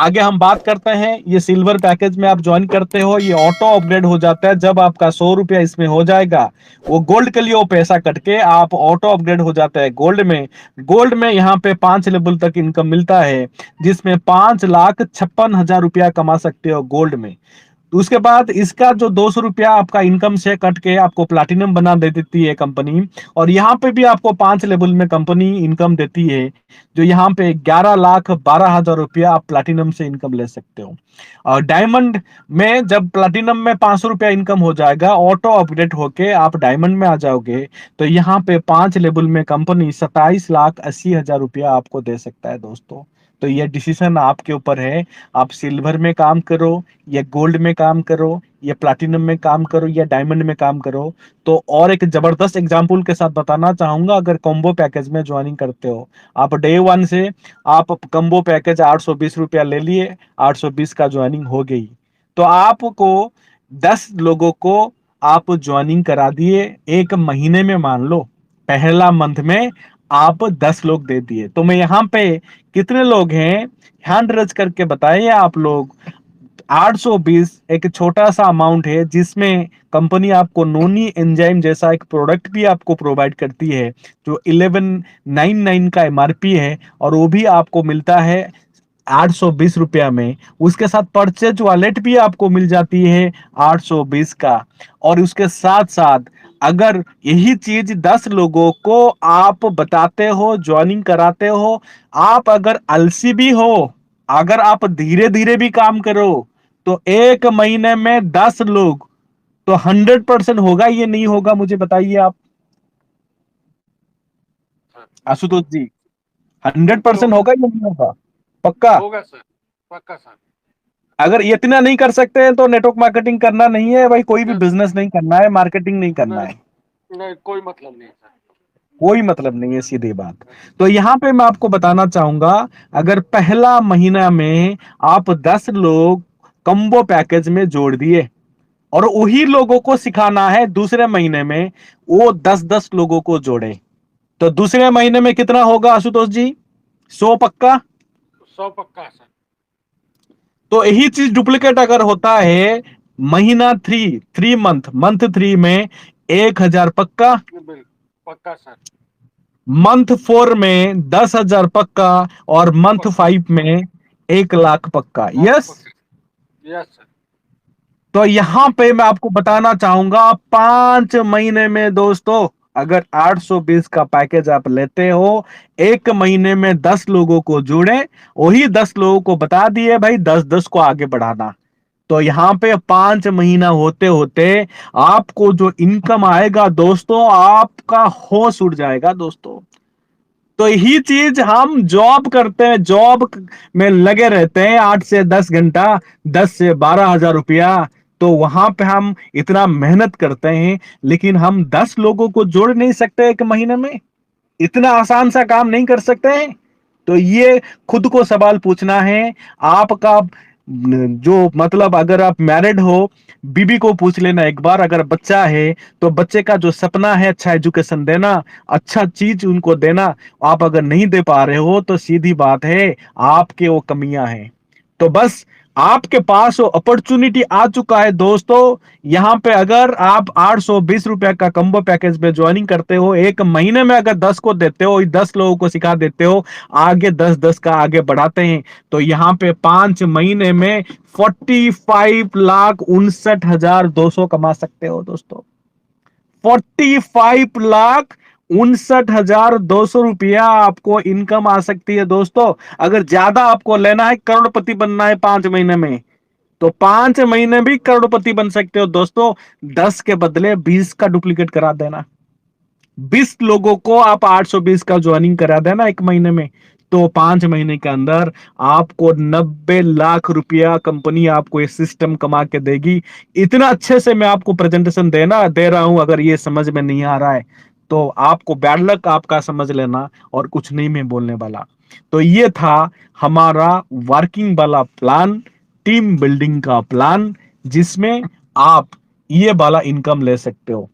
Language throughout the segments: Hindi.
आगे हम बात करते हैं, ये सिल्वर पैकेज में आप ज्वाइन करते हो, ये ऑटो अपग्रेड हो जाता है जब आपका 100 रुपया इसमें हो जाएगा, वो गोल्ड के लिए वो पैसा कट के आप ऑटो अपग्रेड हो जाता है गोल्ड में। गोल्ड में यहाँ पे 5 लेवल तक इनकम मिलता है, जिसमें 5,56,000 रुपया कमा सकते हो गोल्ड में। तो उसके बाद इसका जो 200 रुपया आपका इनकम से कट के आपको प्लाटिनम बना दे देती है कंपनी। और यहाँ पे भी आपको 5 लेवल में कंपनी इनकम देती है, जो यहाँ पे 11,12,000 रुपया आप प्लाटिनम से इनकम ले सकते हो। और डायमंड में जब प्लाटिनम में 500 रुपया इनकम हो जाएगा, ऑटो अपग्रेड होके आप डायमंड में आ जाओगे, तो यहाँ पे 5 लेवल में कंपनी 27,80,000 रुपया आपको दे सकता है दोस्तों। तो ये डिसीजन आपके ऊपर है, आप सिल्वर में काम करो या गोल्ड में काम करो या प्लैटिनम में काम करो या डायमंड में काम करो। तो और एक जबरदस्त एग्जांपल के साथ बताना चाहूंगा, अगर कॉम्बो पैकेज में ज्वाइनिंग करते हो आप डे वन से, आप कॉम्बो पैकेज 820 रुपया ले लिए, 820 का ज्वाइनिंग हो गई, तो आपको 10 लोगों को आप ज्वाइनिंग करा दिए एक महीने में। मान लो पहला मंथ में आप 10 लोग दे दिए, तो मैं यहाँ पे कितने लोग हैं हैंड रेज करके बताइए आप लोग। 820 एक छोटा सा अमाउंट है, जिसमें कंपनी आपको नोनी एंजाइम जैसा एक प्रोडक्ट भी आपको प्रोवाइड करती है, जो 1199 का एमआरपी है, और वो भी आपको मिलता है 820 रुपया में। उसके साथ परचेज वॉलेट भी आपको मिल जाती है 820 का। और उसके साथ साथ अगर यही चीज 10 लोगों को आप बताते हो, ज्वाइनिंग कराते हो, आप अगर आलसी भी हो, अगर आप धीरे धीरे भी काम करो, तो एक महीने में 10 लोग, तो 100% होगा ये नहीं होगा मुझे बताइए आप सर। आशुतोष जी। 100% बिल्कुल होगा या नहीं होगा? पक्का? होगा सर, पक्का सर। अगर इतना नहीं कर सकते हैं तो नेटवर्क मार्केटिंग करना नहीं है भाई, कोई भी नहीं बिजनेस नहीं करना है, मार्केटिंग नहीं करना है, नहीं नहीं, कोई मतलब नहीं है सर। कोई मतलब नहीं है, सीधी बात। तो यहां पे मैं आपको बताना चाहूंगा, अगर पहला महीना में आप 10 लोग कम्बो पैकेज में जोड़ दिए, और वही लोगों को सिखाना है दूसरे महीने में वो 10-10 लोगों को जोड़े, तो दूसरे महीने में कितना होगा आशुतोष जी? 100 पक्का? 100 पक्का सर। तो यही चीज डुप्लीकेट अगर होता है महीना थ्री मंथ 3 में 1,000 पक्का, बिल्कुल पक्का सर। मंथ 4 में 10,000 पक्का, और मंथ 5 पक्का में 1,00,000 पक्का। लाख यस। पक्का। Yes sir. तो यहां पे मैं आपको बताना चाहूंगा 5 महीने में दोस्तों, अगर 820 का पैकेज आप लेते हो, एक महीने में 10 लोगों को जोड़े, वही 10 लोगों को बता दिए भाई 10-10 को आगे बढ़ाना, तो यहां पे 5 महीना होते होते आपको जो इनकम आएगा दोस्तों, आपका होश उड़ जाएगा दोस्तों। तो यही चीज हम जॉब करते हैं, जॉब में लगे रहते हैं 8 से 10 घंटा, 10 से 12,000 रुपया, तो वहां पे हम इतना मेहनत करते हैं, लेकिन हम 10 लोगों को जोड़ नहीं सकते एक महीने में, इतना आसान सा काम नहीं कर सकते हैं। तो ये खुद को सवाल पूछना है आपका, जो मतलब अगर आप मैरिड हो, बीबी को पूछ लेना एक बार, अगर बच्चा है तो बच्चे का जो सपना है अच्छा एजुकेशन देना, अच्छा चीज उनको देना, आप अगर नहीं दे पा रहे हो तो सीधी बात है आपके वो कमियां हैं। तो बस आपके पास वो अपॉर्चुनिटी आ चुका है दोस्तों, यहां पे अगर आप 820 रुपया का कम्बो पैकेज में ज्वाइनिंग करते हो, एक महीने में अगर 10 को देते हो, 10 लोगों को सिखा देते हो, आगे 10-10 का आगे बढ़ाते हैं, तो यहां पे 5 महीने में 45,59,200 कमा सकते हो दोस्तों। 45,59,200 रुपया आपको इनकम आ सकती है दोस्तों। अगर ज्यादा आपको लेना है, करोड़पति बनना है 5 महीने में, तो 5 महीने भी करोड़पति बन सकते हो दोस्तों। 10 के बदले 20 का डुप्लीकेट करा देना, 20 लोगों को आप 820 का ज्वाइनिंग करा देना एक महीने में, तो 5 महीने के अंदर आपको 90 लाख रुपया कंपनी आपको ये सिस्टम कमा के देगी। इतना अच्छे से मैं आपको प्रेजेंटेशन देना दे रहा हूं, अगर ये समझ में नहीं आ रहा है तो आपको बैड लक आपका समझ लेना, और कुछ नहीं मैं बोलने वाला। तो ये था हमारा वर्किंग वाला प्लान, टीम बिल्डिंग का प्लान, जिसमें आप ये वाला इनकम ले सकते हो।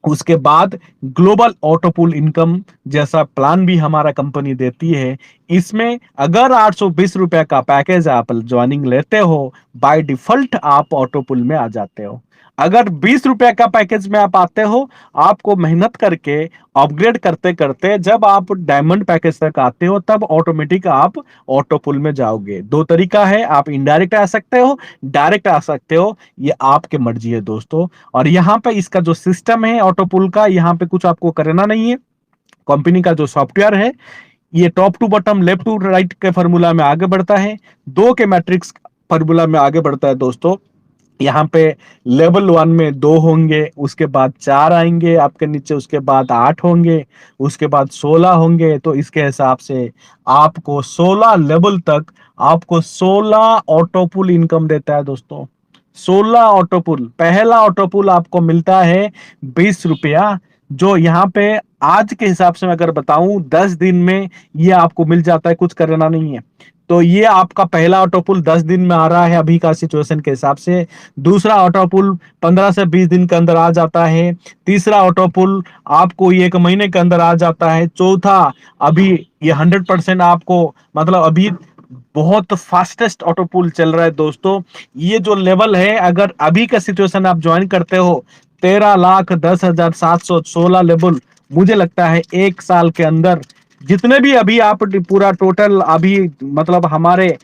उसके बाद ग्लोबल ऑटो पूल इनकम जैसा प्लान भी हमारा कंपनी देती है। इसमें अगर 820 रुपए का पैकेज आप ज्वाइनिंग लेते हो, बाय डिफॉल्ट आप ऑटो पूल में आ जाते हो। अगर 20 रुपए का पैकेज में आप आते हो, आपको मेहनत करके अपग्रेड करते करते जब आप डायमंड पैकेज तक आते हो, तब ऑटोमेटिक आप ऑटो पूल में जाओगे। दो तरीका है, आप इनडायरेक्ट आ सकते हो, डायरेक्ट आ सकते हो, ये आपके मर्जी है दोस्तों। और यहाँ पे इसका जो सिस्टम है ऑटो पुल का, यहाँ पे कुछ आपको करना नहीं है। कंपनी का जो सॉफ्टवेयर है, ये top to bottom left to right के फॉर्मूला में आगे बढ़ता है, दो के मैट्रिक्स फॉर्मूला में आगे बढ़ता है दोस्तों। यहाँ पे लेवल 1 में 2 होंगे, उसके बाद 4 आएंगे आपके नीचे, उसके बाद 8 होंगे, उसके बाद 16 होंगे। तो इसके हिसाब से आपको 16 लेवल तक आपको 16 ऑटो पुल इनकम देता है दोस्तों। 16 ऑटो पुल, पहला ऑटो पुल आपको मिलता है 20 रुपया, जो यहाँ पे आज के हिसाब से मैं अगर बताऊं 10 दिन में ये आपको मिल जाता है, कुछ करना नहीं है। तो ये आपका पहला ऑटो पुल 10 दिन में आ रहा है अभी का सिचुएशन के हिसाब से। दूसरा ऑटो पुल 15 से 20 दिन के अंदर आ जाता है। तीसरा ऑटो पुल आपको ये 1 महीने के अंदर आ जाता है। चौथा, अभी ये 100% आपको मतलब अभी बहुत फास्टेस्ट ऑटो पुल चल रहा है दोस्तों। ये जो लेवल है, अगर अभी का सिचुएशन आप ज्वाइन करते हो, 13,10,716 लेवल, मुझे लगता है 1 साल के अंदर जितने भी अभी आप पूरा टोटल अभी मतलब हमारे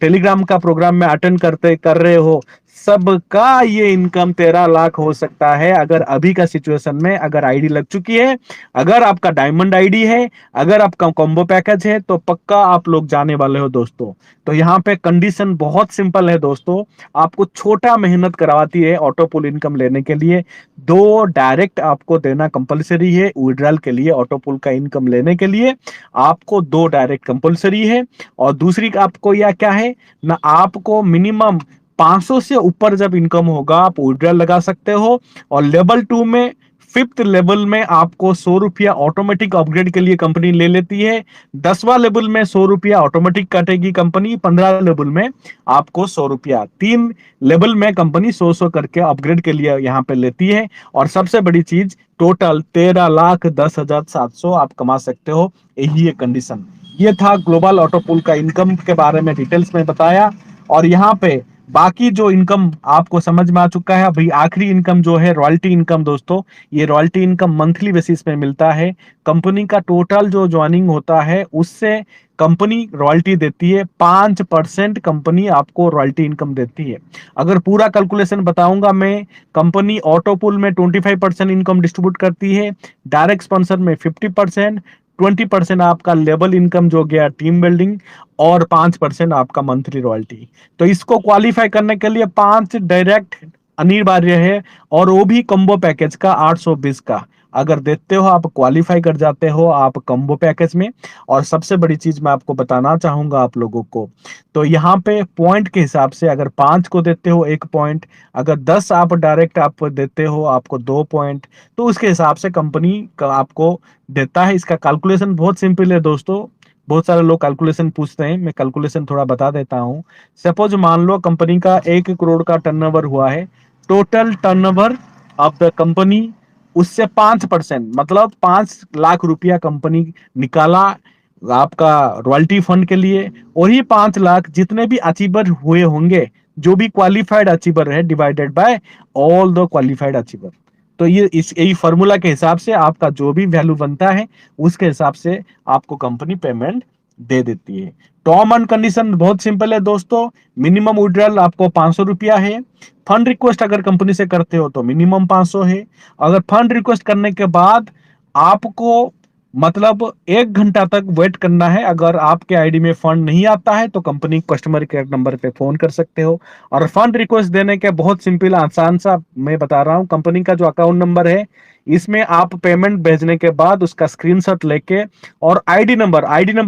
टेलीग्राम का प्रोग्राम में अटेंड करते कर रहे हो, सबका ये इनकम 13 लाख हो सकता है। अगर अभी का सिचुएशन में अगर आईडी लग चुकी है, अगर आपका डायमंड आईडी है, अगर आपका कॉम्बो पैकेज है, तो पक्का आप लोग जाने वाले हो दोस्तों। तो यहाँ पे कंडीशन बहुत सिंपल है दोस्तों, आपको छोटा मेहनत करवाती है ऑटो पुल इनकम लेने के लिए। 2 डायरेक्ट आपको देना कंपलसरी है विड्रॉल के लिए, ऑटो पुल का इनकम लेने के लिए आपको 2 डायरेक्ट कंपलसरी है। और दूसरी आपको या क्या है ना, आपको मिनिमम 500 से ऊपर जब इनकम होगा आप विड्रॉल लगा सकते हो। और लेवल 2 में, 5th लेवल में आपको 100 रुपया ऑटोमेटिक अपग्रेड के लिए कंपनी ले लेती है। 10वां लेवल में 100 रुपया ऑटोमेटिक काटेगी कंपनी। 15 लेवल में आपको 100 रुपया, 3 लेवल में कंपनी 100 करके अपग्रेड के लिए यहाँ पे लेती है। और सबसे बड़ी चीज, टोटल 13,10,700 आप कमा सकते हो, यही है कंडीशन। ये था ग्लोबल ऑटो पूल का इनकम के बारे में डिटेल्स में बताया। और यहाँ पे बाकी जो इनकम आपको समझ में आ चुका है। अभी आखिरी इनकम जो है रॉयल्टी इनकम दोस्तों, ये रॉयल्टी इनकम मंथली बेसिस पे मिलता है। कंपनी का टोटल जो ज्वाइनिंग होता है उससे कंपनी रॉयल्टी देती है। 5% कंपनी आपको रॉयल्टी इनकम देती है। अगर पूरा कैलकुलेशन बताऊंगा मैं, कंपनी ऑटो पूल में 25% इनकम डिस्ट्रीब्यूट करती है, डायरेक्ट स्पॉन्सर में 50%, 20% आपका लेवल इनकम जो गया टीम बिल्डिंग, और 5% आपका मंथली रॉयल्टी। तो इसको क्वालिफाई करने के लिए 5 डायरेक्ट अनिवार्य है, और वो भी कॉम्बो पैकेज का 820 का अगर देते हो आप क्वालिफाई कर जाते हो आप कॉम्बो पैकेज में। और सबसे बड़ी चीज मैं आपको बताना चाहूंगा आप लोगों को, तो यहाँ पे पॉइंट के हिसाब से अगर 5 को देते हो 1 पॉइंट, अगर 10 आप डायरेक्ट आप देते हो आपको 2 पॉइंट, तो उसके हिसाब से कंपनी का आपको देता है। इसका कैलकुलेशन बहुत सिंपल है दोस्तों। बहुत सारे लोग कैलकुलेशन पूछते हैं, मैं कैलकुलेशन थोड़ा बता देता हूँ। सपोज मान लो कंपनी का 1 करोड़ का टर्नओवर हुआ है, total turnover of the company, उससे 5% मतलब 5 लाख रुपया कंपनी निकाला आपका रॉयल्टी फंड के लिए। और ही 5 लाख जितने भी अचीवर हुए होंगे, जो भी क्वालिफाइड अचीवर है, divided by all the qualified achiever. तो ये इस यही फॉर्मूला के हिसाब से आपका जो भी वैल्यू बनता है उसके हिसाब से आपको कंपनी पेमेंट दे देती है। टर्म एंड कंडीशन बहुत सिंपल है दोस्तों। मिनिमम विड्रॉल आपको 500 रुपया है। फंड रिक्वेस्ट अगर कंपनी से करते हो तो मिनिमम 500 है। अगर फंड रिक्वेस्ट करने के बाद आपको मतलब 1 घंटा तक वेट करना है। अगर आपके आईडी में फंड नहीं आता है तो कंपनी कस्टमर केयर नंबर पे फोन कर सकते हो। और फंड रिक्वेस्ट देने के बहुत सिंपल आसान सा मैं बता रहा हूँ। कंपनी का जो अकाउंट नंबर है, इसमें आप पेमेंट भेजने के बाद उसका स्क्रीनशॉट लेके, और आईडी नंबर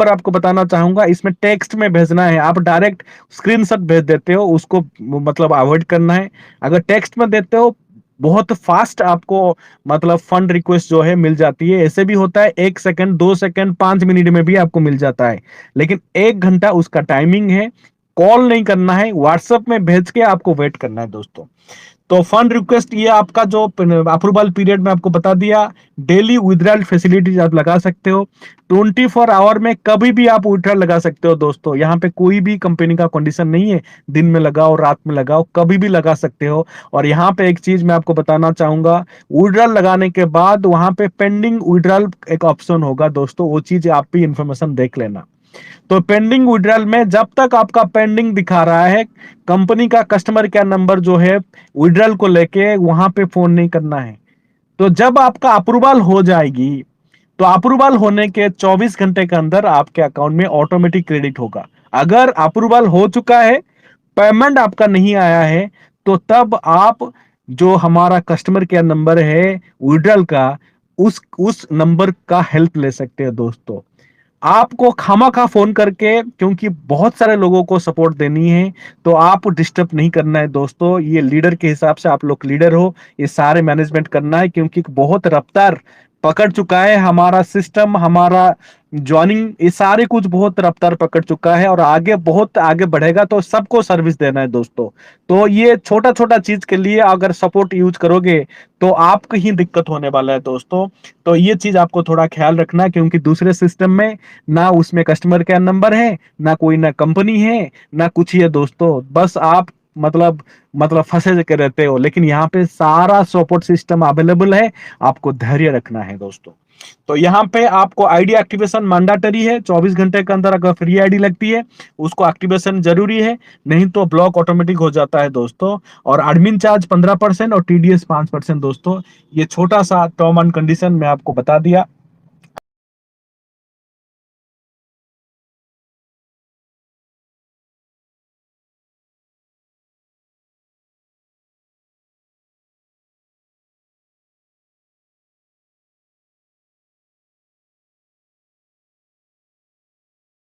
आपको बताना चाहूंगा, इसमें टेक्स्ट में भेजना है। आप डायरेक्ट स्क्रीनशॉट भेज देते हो, उसको मतलब अवॉइड करना है। अगर टेक्स्ट में देते हो बहुत फास्ट आपको मतलब फंड रिक्वेस्ट जो है मिल जाती है। ऐसे भी होता है 1 सेकंड, 2 सेकंड, 5 मिनट में भी आपको मिल जाता है, लेकिन 1 घंटा उसका टाइमिंग है। कॉल नहीं करना है, व्हाट्सएप में भेज के आपको वेट करना है दोस्तों। तो फंड रिक्वेस्ट ये आपका जो अप्रूवल पीरियड में आपको बता दिया। डेली विड्रॉल फैसिलिटीज आप लगा सकते हो। 24 आवर में कभी भी आप विड्रॉल लगा सकते हो दोस्तों। यहाँ पे कोई भी कंपनी का कंडीशन नहीं है, दिन में लगाओ रात में लगाओ, कभी भी लगा सकते हो। और यहाँ पे एक चीज मैं आपको बताना चाहूंगा, विड्रॉल लगाने के बाद वहां पे पेंडिंग विड्रॉल एक ऑप्शन होगा दोस्तों, वो चीज आप भी इंफॉर्मेशन देख लेना। तो पेंडिंग विड्रॉल में जब तक आपका पेंडिंग दिखा रहा है, कंपनी का कस्टमर केयर नंबर जो है विड्रॉल को लेके वहां पे फोन नहीं करना है। तो जब आपका अप्रूवल हो जाएगी, तो अप्रूवल होने के 24 घंटे के अंदर आपके अकाउंट में ऑटोमेटिक क्रेडिट होगा। अगर अप्रूवल हो चुका है, पेमेंट आपका नहीं आया है, तो तब आप जो हमारा कस्टमर केयर नंबर है विड्रॉल का, उस नंबर का हेल्प ले सकते हैं दोस्तों। आपको खामखा फोन करके, क्योंकि बहुत सारे लोगों को सपोर्ट देनी है, तो आप डिस्टर्ब नहीं करना है दोस्तों। ये लीडर के हिसाब से आप लोग लीडर हो, ये सारे मैनेजमेंट करना है, क्योंकि बहुत रफ्तार पकड़ चुका है हमारा सिस्टम, हमारा ज्वाइनिंग, ये सारे कुछ बहुत रफ्तार पकड़ चुका है और आगे बहुत आगे बढ़ेगा। तो सबको सर्विस देना है दोस्तों। तो ये छोटा छोटा चीज के लिए अगर सपोर्ट यूज करोगे तो आपको ही दिक्कत होने वाला है दोस्तों। तो ये चीज आपको थोड़ा ख्याल रखना है, क्योंकि दूसरे सिस्टम में ना उसमें कस्टमर केयर नंबर है, ना कोई ना कंपनी है, ना कुछ ही है दोस्तों। बस आप मतलब फंसे के रहते हो, लेकिन यहाँ पे सारा सपोर्ट सिस्टम अवेलेबल है। आपको धैर्य रखना है दोस्तों। तो यहाँ पे आपको आईडी एक्टिवेशन मैंडेटरी है। 24 घंटे के अंदर अगर फ्री आईडी लगती है, उसको एक्टिवेशन जरूरी है, नहीं तो ब्लॉक ऑटोमेटिक हो जाता है दोस्तों। और एडमिन चार्ज 15% और टीडीएस 5% दोस्तों। ये छोटा सा टर्म एंड कंडीशन मैं आपको बता दिया।